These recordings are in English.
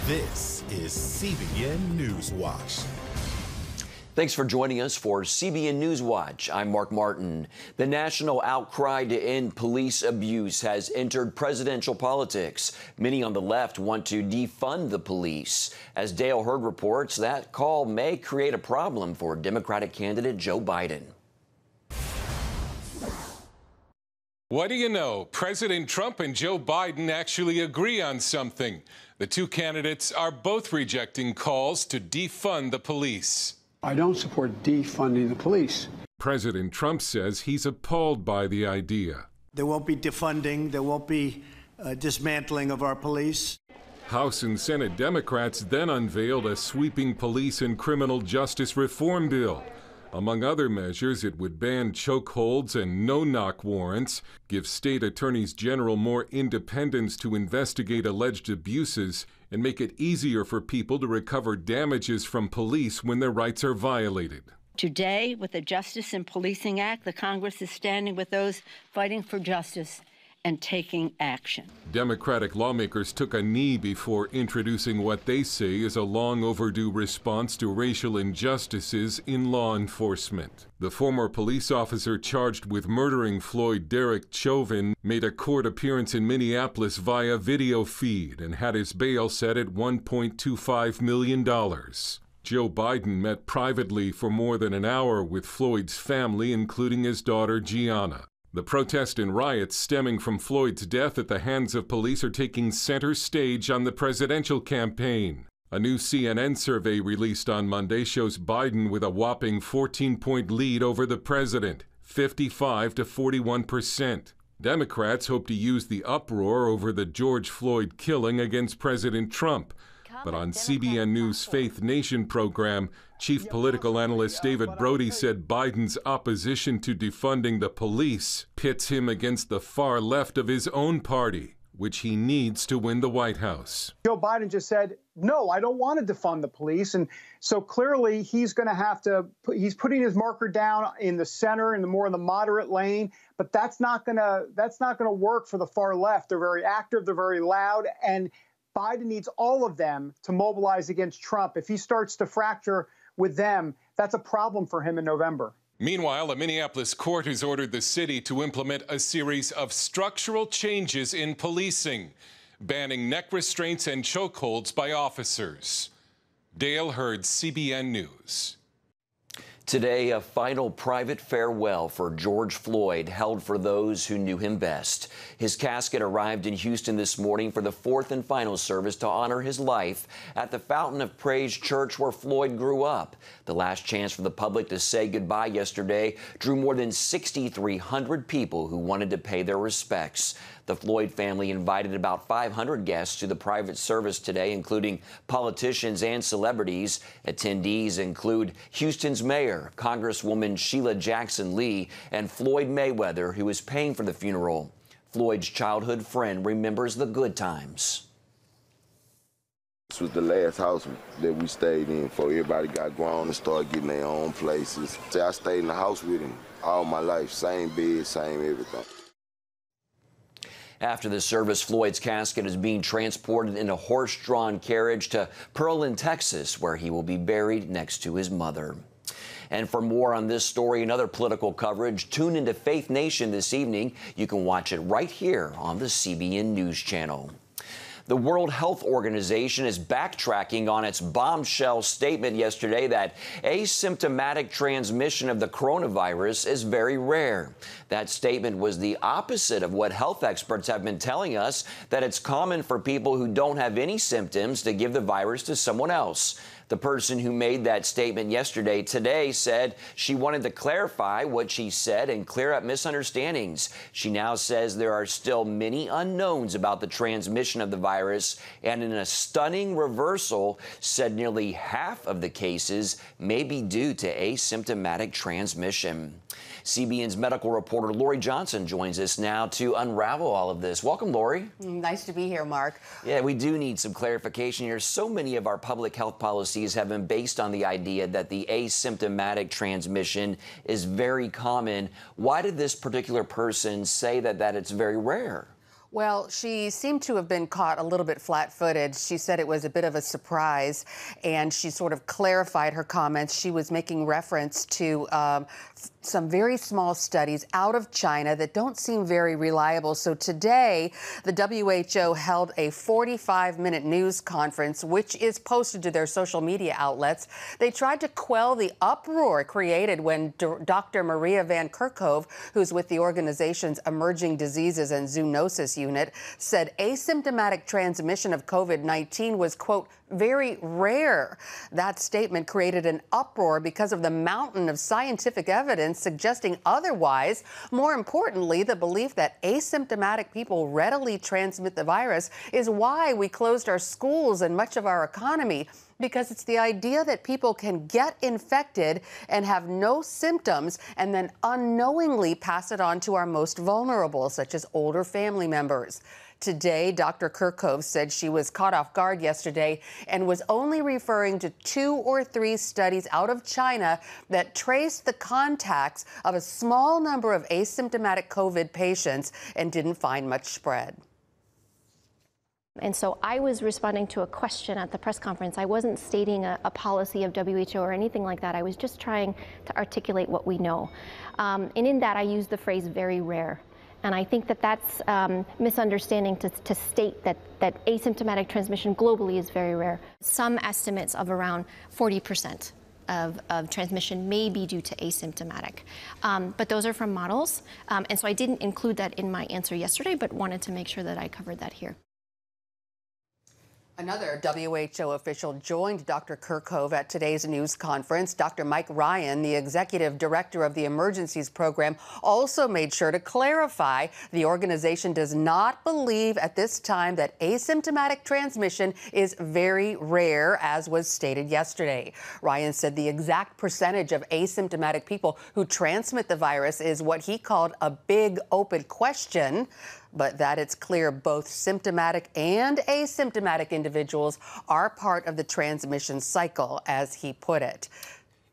This is CBN NewsWatch. Thanks for joining us for CBN NewsWatch. I'm Mark Martin. The national outcry to end police abuse has entered presidential politics. Many on the left want to defund the police. As Dale Hurd reports, that call may create a problem for Democratic candidate Joe Biden. What do you know? President Trump and Joe Biden actually agree on something. The two candidates are both rejecting calls to defund the police. I don't support defunding the police. President Trump says he's appalled by the idea. There won't be defunding. There won't be dismantling of our police. House and Senate Democrats then unveiled a sweeping police and criminal justice reform bill. Among other measures, it would ban chokeholds and no-knock warrants, give state attorneys general more independence to investigate alleged abuses, and make it easier for people to recover damages from police when their rights are violated. Today, with the Justice in Policing Act, the Congress is standing with those fighting for justice and taking action. Democratic lawmakers took a knee before introducing what they say is a long overdue response to racial injustices in law enforcement. The former police officer charged with murdering Floyd, Derek Chauvin, made a court appearance in Minneapolis via video feed and had his bail set at $1.25 million. Joe Biden met privately for more than an hour with Floyd's family, including his daughter Gianna. The protest and riots stemming from Floyd's death at the hands of police are taking center stage on the presidential campaign. A new CNN survey released on Monday shows Biden with a whopping 14-point lead over the president, 55 to 41%. Democrats hope to use the uproar over the George Floyd killing against President Trump. But on CBN News' Faith Nation program, Chief Political Analyst David Brody said Biden's opposition to defunding the police pits him against the far left of his own party, which he needs to win the White House. Joe Biden just said, no, I don't want to defund the police. And so clearly he's going to have to, he's putting his marker down in the center, in the moderate lane. But that's not going to work for the far left. They're very active. They're very loud. And Biden needs all of them to mobilize against Trump. If he starts to fracture with them, that's a problem for him in November. Meanwhile, a Minneapolis court has ordered the city to implement a series of structural changes in policing, banning neck restraints and chokeholds by officers. Dale Hurd, CBN News. Today, a final private farewell for George Floyd held for those who knew him best. His casket arrived in Houston this morning for the fourth and final service to honor his life at the Fountain of Praise Church where Floyd grew up. The last chance for the public to say goodbye yesterday drew more than 6,300 people who wanted to pay their respects. The Floyd family invited about 500 guests to the private service today, including politicians and celebrities. Attendees include Houston's mayor, Congresswoman Sheila Jackson Lee, and Floyd Mayweather, who is paying for the funeral. Floyd's childhood friend remembers the good times. This was the last house that we stayed in before everybody got grown and started getting their own places. So I stayed in the house with him all my life, same bed, same everything. After the service, Floyd's casket is being transported in a horse-drawn carriage to Pearland, Texas, where he will be buried next to his mother. And for more on this story and other political coverage, tune into Faith Nation this evening. You can watch it right here on the CBN News Channel. The World Health Organization is backtracking on its bombshell statement yesterday that asymptomatic transmission of the coronavirus is very rare. That statement was the opposite of what health experts have been telling us, that it's common for people who don't have any symptoms to give the virus to someone else. The person who made that statement yesterday today said she wanted to clarify what she said and clear up misunderstandings. She now says there are still many unknowns about the transmission of the virus, and in a stunning reversal, said nearly half of the cases may be due to asymptomatic transmission. CBN's medical reporter Lori Johnson joins us now to unravel all of this. Welcome, Lori. Nice to be here, Mark. Yeah, we do need some clarification here. So many of our public health policies have been based on the idea that the asymptomatic transmission is very common. Why did this particular person say that it's very rare? Well, she seemed to have been caught a little bit flat-footed. She said it was a bit of a surprise, and she sort of clarified her comments. She was making reference to some very small studies out of China that don't seem very reliable. So today, the WHO held a 45-minute news conference, which is posted to their social media outlets. They tried to quell the uproar created when Dr. Maria Van Kerkhove, who's with the organization's Emerging Diseases and Zoonosis Unit, said asymptomatic transmission of COVID-19 was, quote, very rare. That statement created an uproar because of the mountain of scientific evidence suggesting otherwise. More importantly, the belief that asymptomatic people readily transmit the virus is why we closed our schools and much of our economy, because it's the idea that people can get infected and have no symptoms and then unknowingly pass it on to our most vulnerable, such as older family members. Today, Dr. Kerkhove said she was caught off guard yesterday and was only referring to 2 or 3 studies out of China that traced the contacts of a small number of asymptomatic COVID patients and didn't find much spread. And so I was responding to a question at the press conference. I wasn't stating a policy of WHO or anything like that. I was just trying to articulate what we know. And in that, I used the phrase very rare. And I think that that's misunderstanding to state that asymptomatic transmission globally is very rare. Some estimates of around 40% of transmission may be due to asymptomatic. But those are from models. And so I didn't include that in my answer yesterday, but wanted to make sure that I covered that here. Another WHO official joined Dr. Kerkhove at today's news conference. Dr. Mike Ryan, the executive director of the emergencies program, also made sure to clarify the organization does not believe at this time that asymptomatic transmission is very rare, as was stated yesterday. Ryan said the exact percentage of asymptomatic people who transmit the virus is what he called a big open question, but that it's clear both symptomatic and asymptomatic individuals are part of the transmission cycle, as he put it.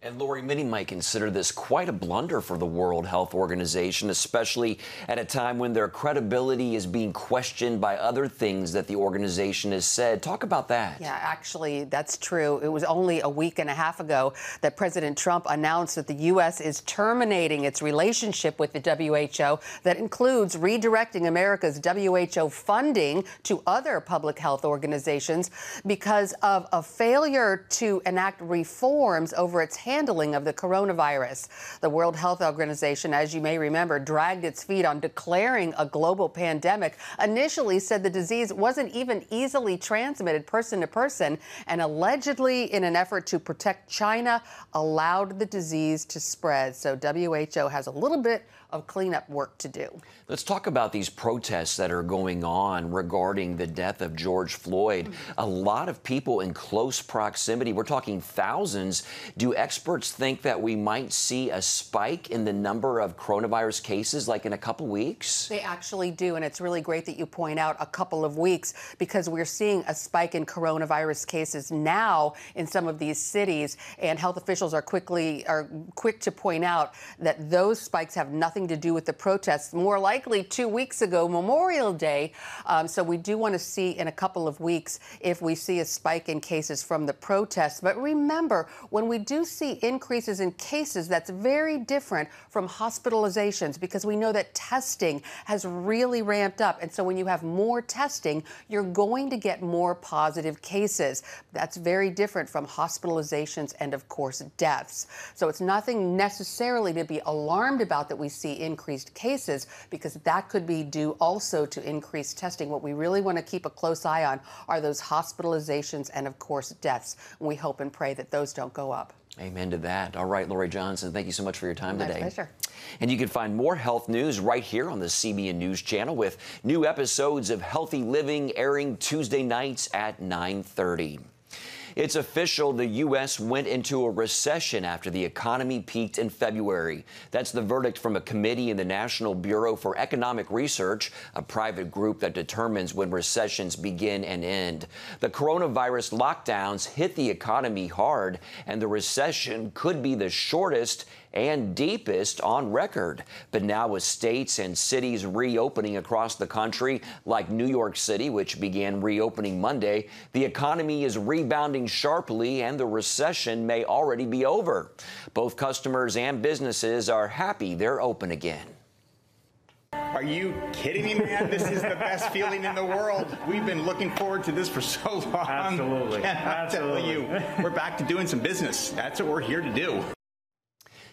And Lori, many might consider this quite a blunder for the World Health Organization, especially at a time when their credibility is being questioned by other things that the organization has said. Talk about that. Yeah, actually, that's true. It was only a week and a half ago that President Trump announced that the U.S. is terminating its relationship with the WHO. That includes redirecting America's WHO funding to other public health organizations because of a failure to enact reforms over its handling of the coronavirus. The World Health Organization, as you may remember, dragged its feet on declaring a global pandemic, initially said the disease wasn't even easily transmitted person to person, and allegedly, in an effort to protect China, allowed the disease to spread. So WHO has a little bit of cleanup work to do. Let's talk about these protests that are going on regarding the death of George Floyd. A lot of people in close proximity. We're talking thousands. Do experts think that we might see a spike in the number of coronavirus cases like in a couple weeks? They actually do, and it's really great that you point out a couple of weeks, because we're seeing a spike in coronavirus cases now in some of these cities, and health officials are quick to point out that those spikes have nothing to do with the protests. More likely 2 weeks ago, Memorial Day. So we do want to see in a couple of weeks if we see a spike in cases from the protests. But remember, when we do see increases in cases, that's very different from hospitalizations, because we know that testing has really ramped up. And so when you have more testing, you're going to get more positive cases. That's very different from hospitalizations and, of course, deaths. So it's nothing necessarily to be alarmed about that we see increased cases, because that could be due also to increased testing. What we really want to keep a close eye on are those hospitalizations and, of course, deaths. We hope and pray that those don't go up. Amen to that. All right, Lori Johnson, thank you so much for your time today. My pleasure. And you can find more health news right here on the CBN News Channel, with new episodes of Healthy Living airing Tuesday nights at 9:30. It's official, the U.S. went into a recession after the economy peaked in February. That's the verdict from a committee in the National Bureau for Economic Research, a private group that determines when recessions begin and end. The coronavirus lockdowns hit the economy hard, and the recession could be the shortest and deepest on record. But now with states and cities reopening across the country, like New York City, which began reopening Monday, the economy is rebounding sharply and the recession may already be over. Both customers and businesses are happy they're open again. Are you kidding me, man? This is the best feeling in the world. We've been looking forward to this for so long. Absolutely. I'm telling you, we're back to doing some business. That's what we're here to do.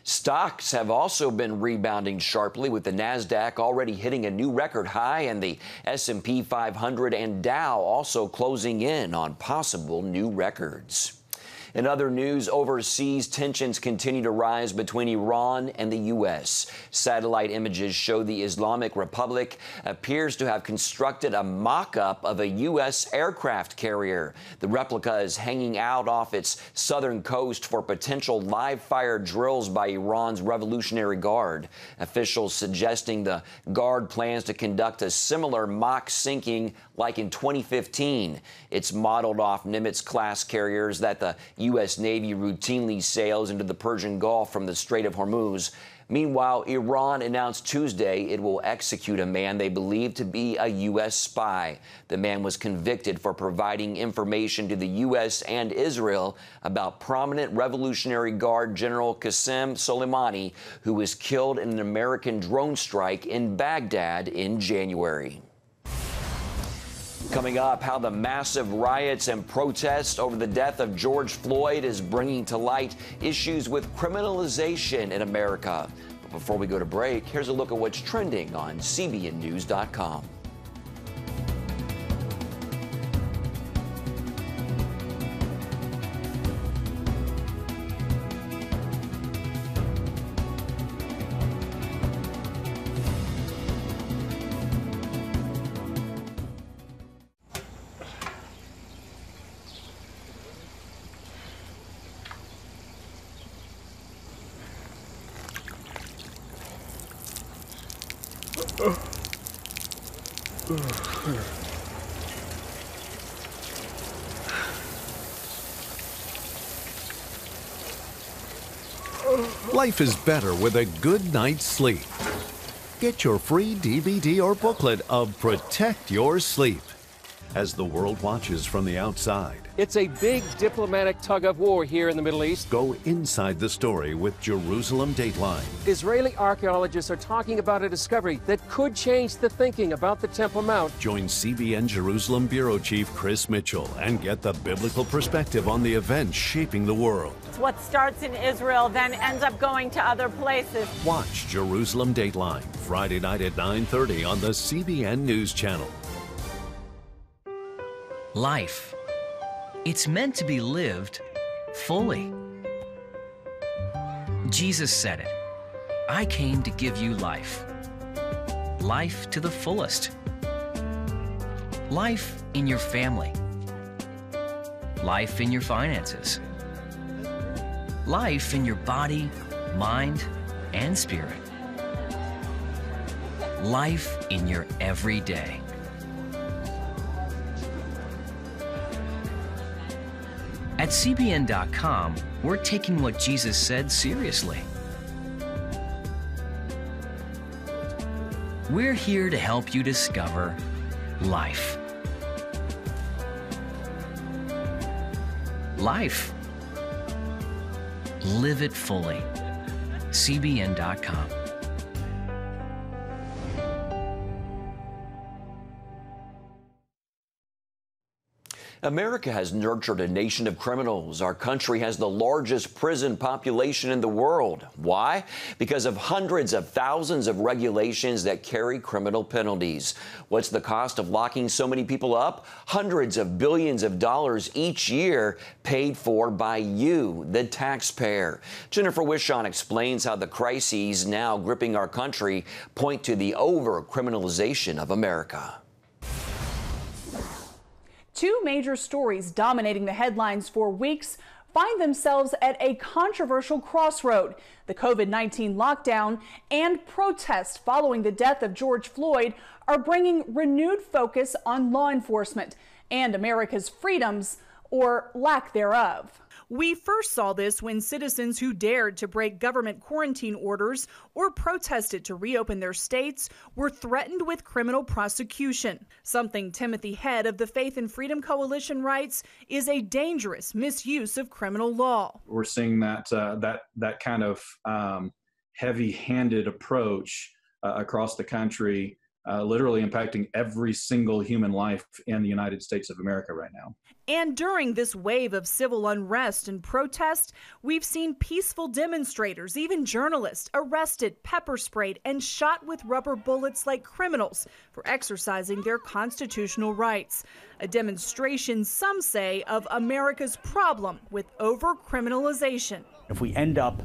Stocks have also been rebounding sharply, with the NASDAQ already hitting a new record high and the S&P 500 and Dow also closing in on possible new records. In other news, overseas tensions continue to rise between Iran and the U.S. Satellite images show the Islamic Republic appears to have constructed a mock-up of a U.S. aircraft carrier. The replica is hanging out off its southern coast for potential live-fire drills by Iran's Revolutionary Guard. Officials suggesting the Guard plans to conduct a similar mock sinking like in 2015. It's modeled off Nimitz-class carriers that the U.S. Navy routinely sails into the Persian Gulf from the Strait of Hormuz. Meanwhile, Iran announced Tuesday it will execute a man they believe to be a U.S. spy. The man was convicted for providing information to the U.S. and Israel about prominent Revolutionary Guard General Qasem Soleimani, who was killed in an American drone strike in Baghdad in January. Coming up, how the massive riots and protests over the death of George Floyd is bringing to light issues with criminalization in America. But before we go to break, here's a look at what's trending on CBNNews.com. Life is better with a good night's sleep. Get your free DVD or booklet of Protect Your Sleep as the world watches from the outside. It's a big diplomatic tug of war here in the Middle East. Go inside the story with Jerusalem Dateline. Israeli archaeologists are talking about a discovery that could change the thinking about the Temple Mount. Join CBN Jerusalem Bureau Chief Chris Mitchell and get the biblical perspective on the events shaping the world. What starts in Israel then ends up going to other places. Watch Jerusalem Dateline Friday night at 9:30 on the CBN News Channel. Life. It's meant to be lived fully. Jesus said it. I came to give you life. Life to the fullest. Life in your family. Life in your finances. Life in your body, mind, and spirit. Life in your everyday. At CBN.com, we're taking what Jesus said seriously. We're here to help you discover life. Life. Live it fully. CBN.com. America has nurtured a nation of criminals. Our country has the largest prison population in the world. Why? Because of hundreds of thousands of regulations that carry criminal penalties. What's the cost of locking so many people up? Hundreds of billions of dollars each year, paid for by you, the taxpayer. Jennifer Wishon explains how the crises now gripping our country point to the over-criminalization of America. Two major stories dominating the headlines for weeks find themselves at a controversial crossroad. The COVID-19 lockdown and protests following the death of George Floyd are bringing renewed focus on law enforcement and America's freedoms, or lack thereof. We first saw this when citizens who dared to break government quarantine orders or protested to reopen their states were threatened with criminal prosecution. Something Timothy Head of the Faith and Freedom Coalition writes is a dangerous misuse of criminal law. We're seeing that kind of heavy-handed approach across the country, literally impacting every single human life in the United States of America right now. And during this wave of civil unrest and protest, we've seen peaceful demonstrators, even journalists, arrested, pepper sprayed, and shot with rubber bullets like criminals for exercising their constitutional rights. A demonstration, some say, of America's problem with overcriminalization. If we end up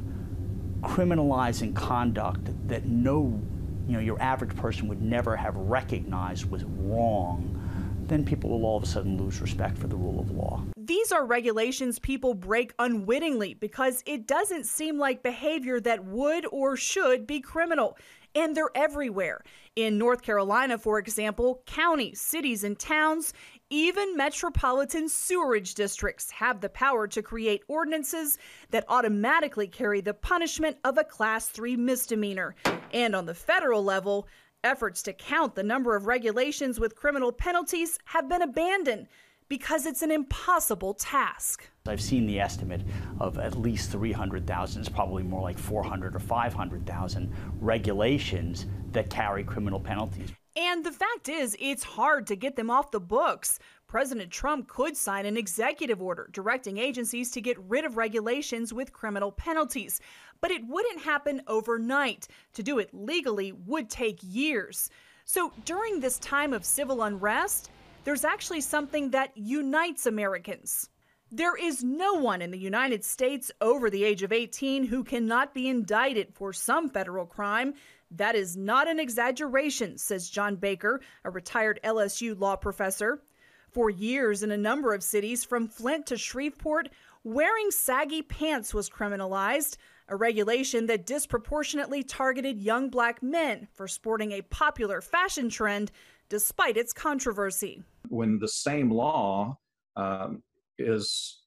criminalizing conduct that your average person would never have recognized was wrong, then people will all of a sudden lose respect for the rule of law. These are regulations people break unwittingly because it doesn't seem like behavior that would or should be criminal. And they're everywhere. In North Carolina, for example, counties, cities, and towns, even metropolitan sewerage districts have the power to create ordinances that automatically carry the punishment of a Class 3 misdemeanor. And on the federal level, efforts to count the number of regulations with criminal penalties have been abandoned because it's an impossible task. I've seen the estimate of at least 300,000, it's probably more like 400 or 500,000 regulations that carry criminal penalties. And the fact is, it's hard to get them off the books. President Trump could sign an executive order directing agencies to get rid of regulations with criminal penalties. But it wouldn't happen overnight. To do it legally would take years. So during this time of civil unrest, there's actually something that unites Americans. There is no one in the United States over the age of 18 who cannot be indicted for some federal crime. That is not an exaggeration, says John Baker, a retired LSU law professor. For years in a number of cities, from Flint to Shreveport, wearing saggy pants was criminalized, a regulation that disproportionately targeted young black men for sporting a popular fashion trend despite its controversy. When the same law is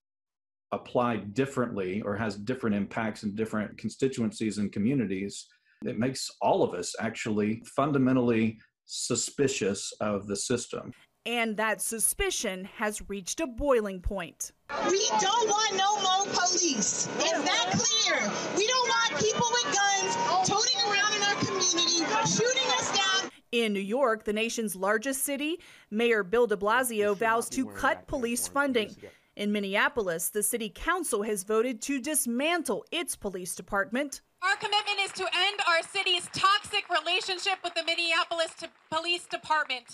applied differently or has different impacts in different constituencies and communities, it makes all of us actually fundamentally suspicious of the system. And that suspicion has reached a boiling point. We don't want no more police. Is that clear? We don't want people with guns toting around in our community, shooting us down. In New York, the nation's largest city, Mayor Bill de Blasio vows to cut police funding. In Minneapolis, the city council has voted to dismantle its police department. Our commitment is to end our city's toxic relationship with the Minneapolis Police Department,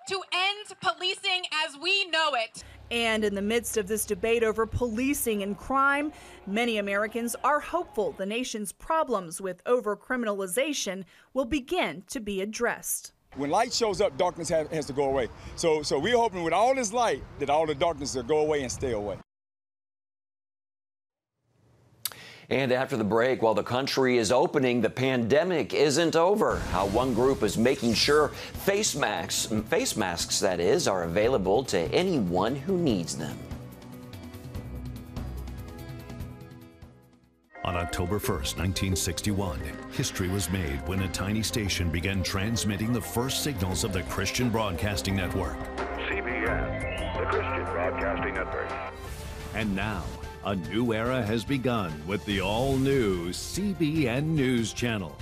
to end policing as we know it. And in the midst of this debate over policing and crime, many Americans are hopeful the nation's problems with overcriminalization will begin to be addressed. When light shows up, darkness has to go away. So we're hoping with all this light that all the darkness will go away and stay away. And after the break, while the country is opening, the pandemic isn't over. How one group is making sure face masks, that is, are available to anyone who needs them. On October 1st, 1961, history was made when a tiny station began transmitting the first signals of the Christian Broadcasting Network. CBN, the Christian Broadcasting Network. And now, a new era has begun with the all-new CBN News Channel.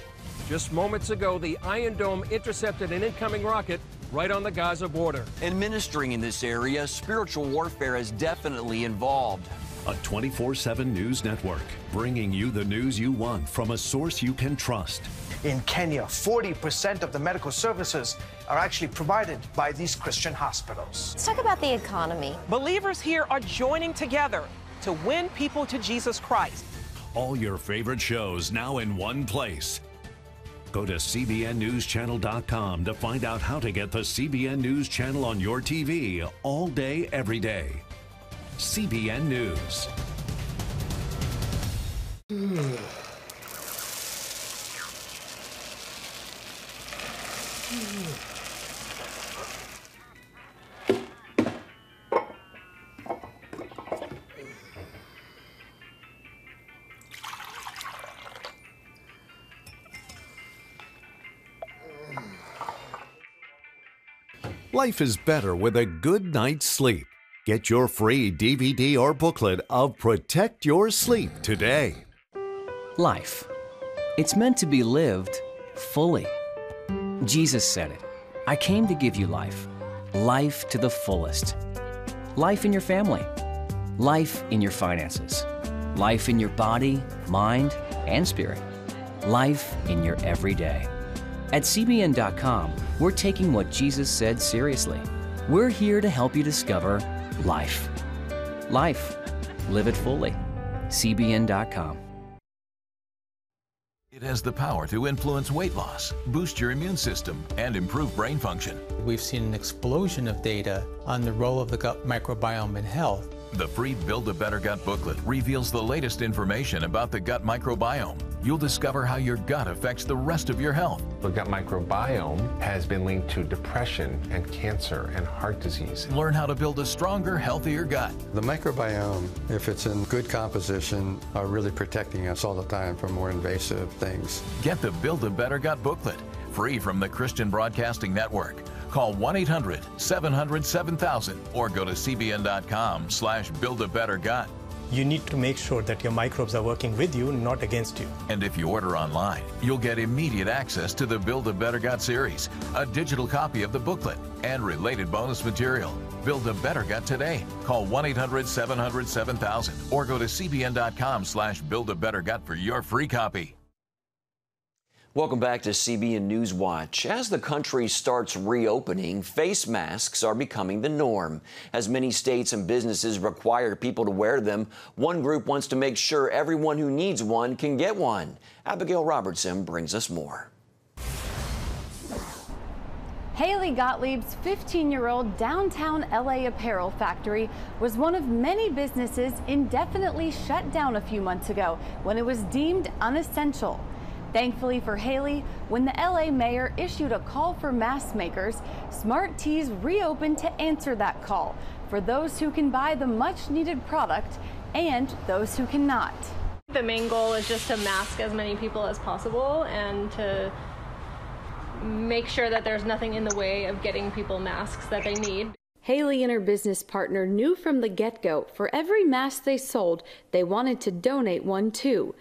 Just moments ago, the Iron Dome intercepted an incoming rocket right on the Gaza border. And ministering in this area, spiritual warfare is definitely involved. A 24/7 news network, bringing you the news you want from a source you can trust. In Kenya, 40% of the medical services are actually provided by these Christian hospitals. Let's talk about the economy. Believers here are joining together to win people to Jesus Christ. All your favorite shows now in one place. Go to CBNNewsChannel.com to find out how to get the CBN News Channel on your TV all day, every day. CBN News. Life is better with a good night's sleep. Get your free DVD or booklet of Protect Your Sleep today. Life. It's meant to be lived fully. Jesus said it. I came to give you life. Life to the fullest. Life in your family. Life in your finances. Life in your body, mind, and spirit. Life in your everyday. At CBN.com, we're taking what Jesus said seriously. We're here to help you discover life. Life. Live it fully. CBN.com. It has the power to influence weight loss, boost your immune system, and improve brain function. We've seen an explosion of data on the role of the gut microbiome in health. The free Build a Better Gut booklet reveals the latest information about the gut microbiome. You'll discover how your gut affects the rest of your health. The gut microbiome has been linked to depression and cancer and heart disease. Learn how to build a stronger, healthier gut. The microbiome, if it's in good composition, are really protecting us all the time from more invasive things. Get the Build a Better Gut booklet, free from the Christian Broadcasting Network. Call 1-800-700-7000 or go to cbn.com/buildabettergut. You need to make sure that your microbes are working with you, not against you. And if you order online, you'll get immediate access to the Build a Better Gut series, a digital copy of the booklet, and related bonus material. Build a Better Gut today. Call 1-800-700-7000 or go to cbn.com/buildabettergut for your free copy. Welcome back to CBN News Watch. As the country starts reopening, face masks are becoming the norm. As many states and businesses require people to wear them, one group wants to make sure everyone who needs one can get one. Abigail Robertson brings us more. Haley Gottlieb's 15-year-old downtown LA apparel factory was one of many businesses indefinitely shut down a few months ago when it was deemed unessential. Thankfully for Haley, when the LA mayor issued a call for mask makers, Smart Tees reopened to answer that call for those who can buy the much-needed product and those who cannot. The main goal is just to mask as many people as possible and to make sure that there's nothing in the way of getting people masks that they need. Haley and her business partner knew from the get-go for every mask they sold, they wanted to donate one too.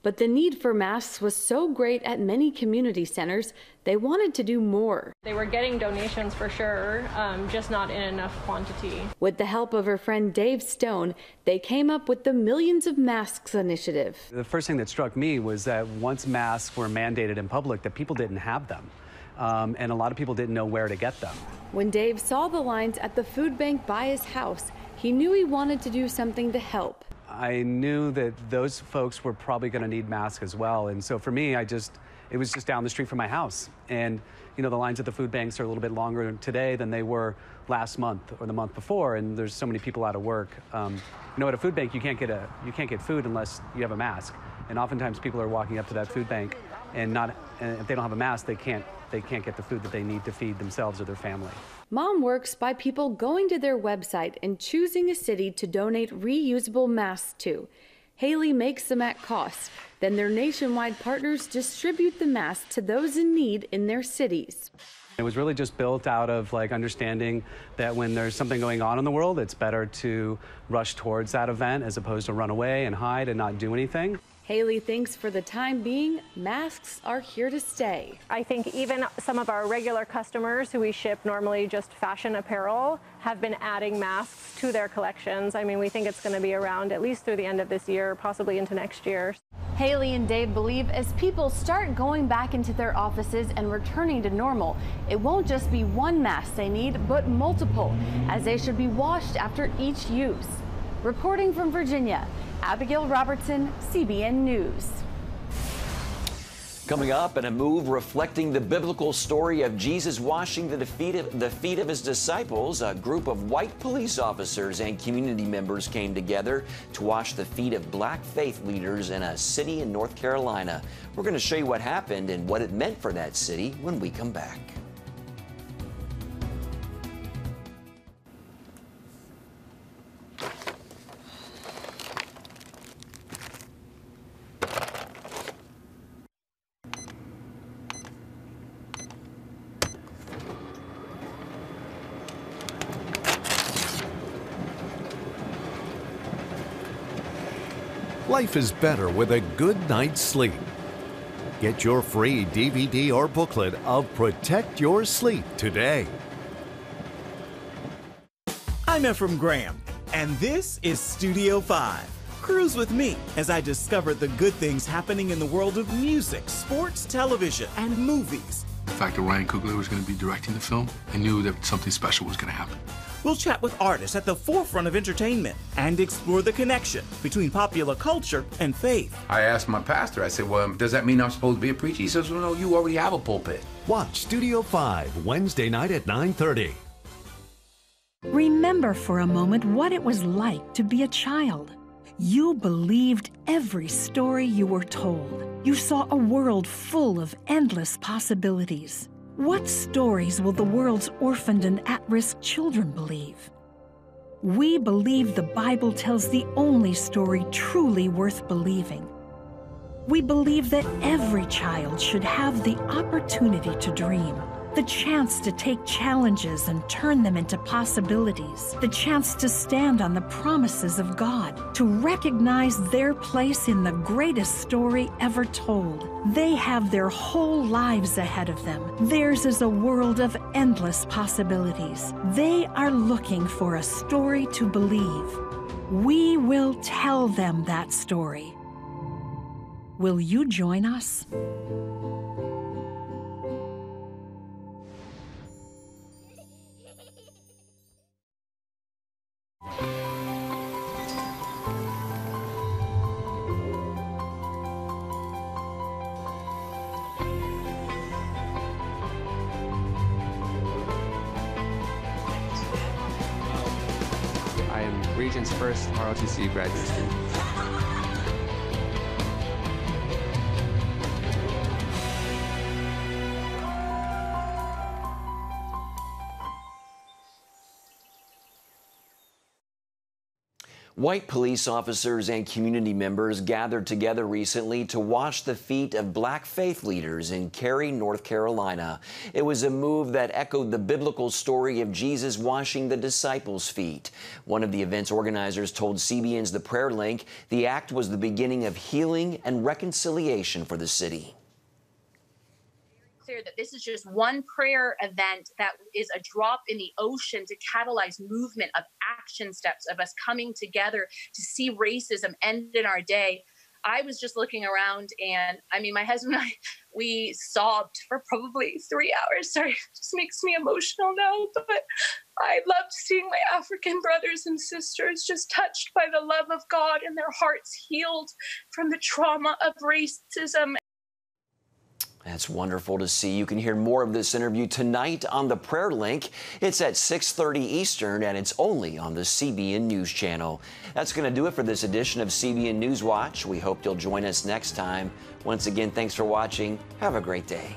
But the need for masks was so great at many community centers, they wanted to do more. They were getting donations for sure, just not in enough quantity. With the help of her friend Dave Stone, they came up with the Millions of Masks initiative. The first thing that struck me was that once masks were mandated in public, that people didn't have them. And a lot of people didn't know where to get them. When Dave saw the lines at the food bank by his house, he knew he wanted to do something to help. I knew that those folks were probably going to need masks as well. And so for me, it was just down the street from my house. And, you know, the lines at the food banks are a little bit longer today than they were last month or the month before. And there's so many people out of work. You know, at a food bank, you can't get food unless you have a mask. And oftentimes people are walking up to that food bank and if they don't have a mask, they can't get the food that they need to feed themselves or their family. Mom works by people going to their website and choosing a city to donate reusable masks to. Haley makes them at cost. Then their nationwide partners distribute the masks to those in need in their cities. It was really just built out of understanding that when there's something going on in the world, it's better to rush towards that event as opposed to run away and hide and not do anything. Haley thinks for the time being, masks are here to stay. I think even some of our regular customers who we ship normally just fashion apparel have been adding masks to their collections. I mean, we think it's going to be around at least through the end of this year, possibly into next year. Haley and Dave believe as people start going back into their offices and returning to normal, it won't just be one mask they need, but multiple, as they should be washed after each use. Reporting from Virginia, Abigail Robertson, CBN News. Coming up, in a move reflecting the biblical story of Jesus washing the feet of his disciples, a group of white police officers and community members came together to wash the feet of black faith leaders in a city in North Carolina. We're going to show you what happened and what it meant for that city when we come back. Life is better with a good night's sleep. Get your free DVD or booklet of Protect Your Sleep today. I'm Ephraim Graham, and this is Studio 5. Cruise with me as I discover the good things happening in the world of music, sports, television, and movies. The fact that Ryan Coogler was going to be directing the film, I knew that something special was going to happen. We'll chat with artists at the forefront of entertainment and explore the connection between popular culture and faith. I asked my pastor, I said, well, does that mean I'm supposed to be a preacher? He says, well, no, you already have a pulpit. Watch Studio 5 Wednesday night at 9:30. Remember for a moment what it was like to be a child. You believed every story you were told. You saw a world full of endless possibilities. What stories will the world's orphaned and at-risk children believe? We believe the Bible tells the only story truly worth believing. We believe that every child should have the opportunity to dream, the chance to take challenges and turn them into possibilities, the chance to stand on the promises of God, to recognize their place in the greatest story ever told. They have their whole lives ahead of them. Theirs is a world of endless possibilities. They are looking for a story to believe. We will tell them that story. Will you join us? I am Regent's first ROTC graduate student. White police officers and community members gathered together recently to wash the feet of black faith leaders in Cary, North Carolina. It was a move that echoed the biblical story of Jesus washing the disciples' feet. One of the event's organizers told CBN's The Prayer Link the act was the beginning of healing and reconciliation for the city. That this is just one prayer event that is a drop in the ocean to catalyze movement of action steps of us coming together to see racism end in our day. I was just looking around, and I mean, my husband and I, we sobbed for probably 3 hours. Sorry, it just makes me emotional now, but I loved seeing my African brothers and sisters just touched by the love of God and their hearts healed from the trauma of racism. That's wonderful to see. You can hear more of this interview tonight on The Prayer Link. It's at 6:30 Eastern, and it's only on the CBN News Channel. That's going to do it for this edition of CBN News Watch. We hope you'll join us next time. Once again, thanks for watching. Have a great day.